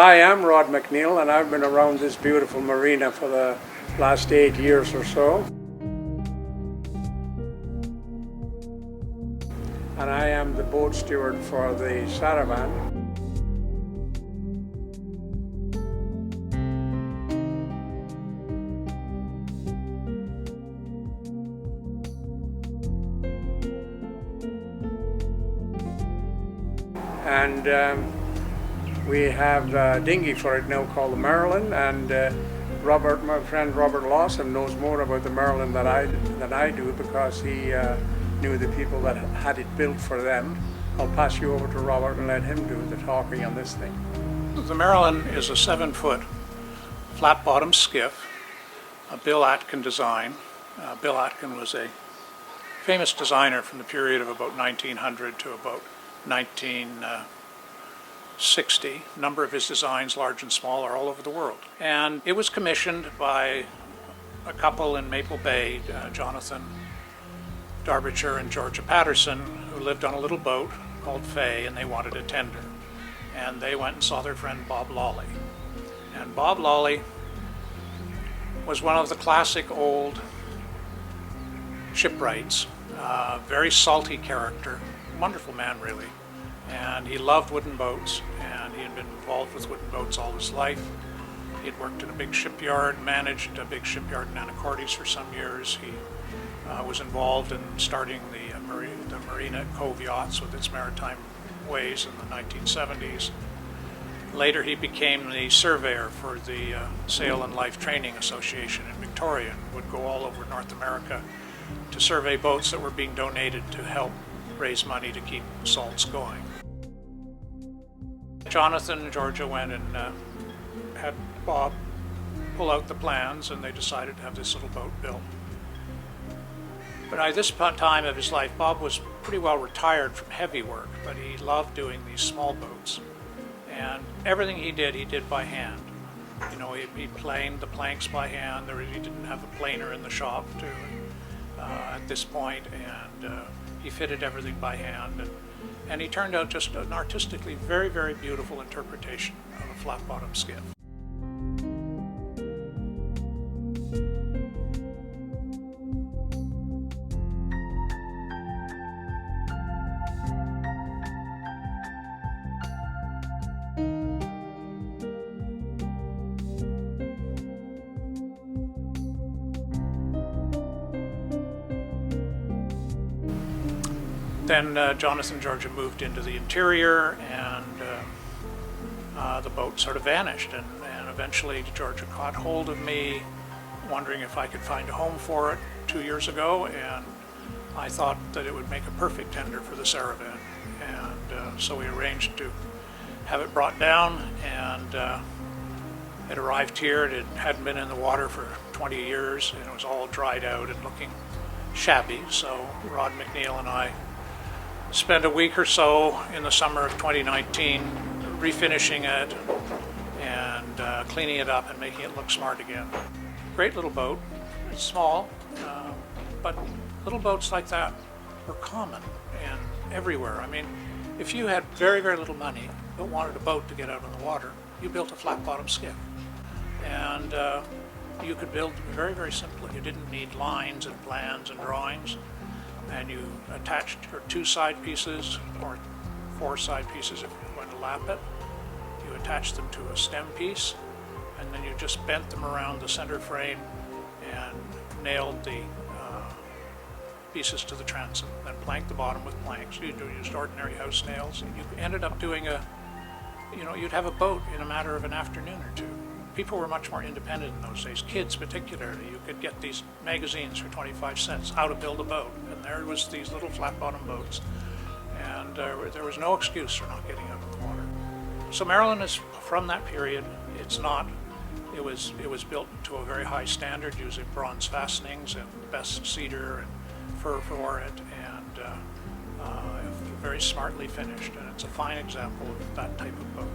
Hi, I'm Rod McNeil, and I've been around this beautiful marina for the last 8 years or so. And I am the boat steward for the Saravan. And we have a dinghy for it now called the Marilyn, and my friend Robert Lawson knows more about the Marilyn than I do, because he knew the people that had it built for them. I'll pass you over to Robert and let him do the talking on this thing. The Marilyn is a 7-foot flat-bottom skiff, a Bill Atkin design. Bill Atkin was a famous designer from the period of about 1900 to about 1960. A number of his designs, large and small, are all over the world. And it was commissioned by a couple in Maple Bay, Jonathan Darbyshire and Georgia Patterson, who lived on a little boat called Fay, and they wanted a tender. And they went and saw their friend Bob Lally. And Bob Lally was one of the classic old shipwrights, very salty character, wonderful man really. And he loved wooden boats, and he had been involved with wooden boats all his life. He had worked in a big shipyard, managed a big shipyard in Anacortes for some years. He was involved in starting the Marina Cove yachts with its maritime ways in the 1970s. Later he became the surveyor for the Sail and Life Training Association in Victoria, and would go all over North America to survey boats that were being donated to help raise money to keep salts going. Jonathan and Georgia went and had Bob pull out the plans, and they decided to have this little boat built. But at this time of his life, Bob was pretty well retired from heavy work, but he loved doing these small boats. And everything he did by hand. You know, he planed the planks by hand. He didn't have a planer in the shop at this point, and he fitted everything by hand. And he turned out just an artistically very, very beautiful interpretation of a flat-bottom skiff. Then Jonathan and Georgia moved into the interior, and the boat sort of vanished. And eventually Georgia caught hold of me, wondering if I could find a home for it 2 years ago, and I thought that it would make a perfect tender for the Saravan. And so we arranged to have it brought down, and it arrived here. It hadn't been in the water for 20 years, and it was all dried out and looking shabby. So Rod McNeil and I spent a week or so in the summer of 2019 refinishing it and cleaning it up and making it look smart again. Great little boat. It's small, but little boats like that were common and everywhere. I mean, if you had very, very little money but wanted a boat to get out on the water, you built a flat-bottom skiff. And you could build very, very simply. You didn't need lines and plans and drawings. And you attached your 2 side pieces, or 4 side pieces if you're going to lap it. You attached them to a stem piece, and then you just bent them around the center frame and nailed the pieces to the transom, then planked the bottom with planks. You used ordinary house nails, and you ended up doing you'd have a boat in a matter of an afternoon or 2. People were much more independent in those days, kids particularly. You could get these magazines for 25 cents, how to build a boat, and there was these little flat-bottom boats, and there was no excuse for not getting out of the water. So Marilyn is from that period. It was built to a very high standard, using bronze fastenings and the best cedar and fir for it, and very smartly finished, and it's a fine example of that type of boat.